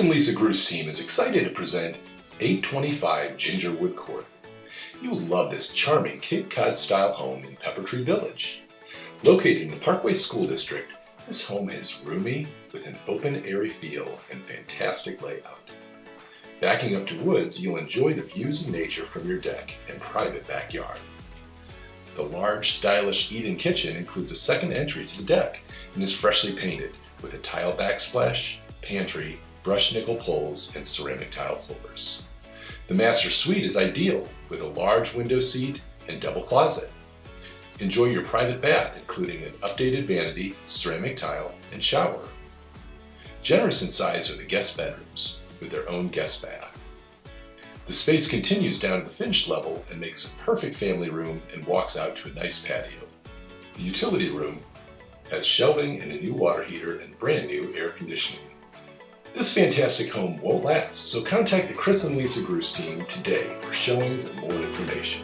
and Lisa Grus team is excited to present 825 Gingerwood Court. You will love this charming Cape Cod style home in Peppertree Village. Located in the Parkway School District, this home is roomy with an open, airy feel and fantastic layout. Backing up to woods, you'll enjoy the views of nature from your deck and private backyard. The large, stylish eat-in kitchen includes a second entry to the deck and is freshly painted with a tile backsplash, pantry, brushed nickel poles, and ceramic tile floors. The master suite is ideal with a large window seat and double closet. Enjoy your private bath, including an updated vanity, ceramic tile, and shower. Generous in size are the guest bedrooms with their own guest bath. The space continues down to the finished level and makes a perfect family room and walks out to a nice patio. The utility room has shelving and a new water heater and brand new air conditioning. This fantastic home won't last, so contact the Chris and Lisa Grus team today for showings and more information.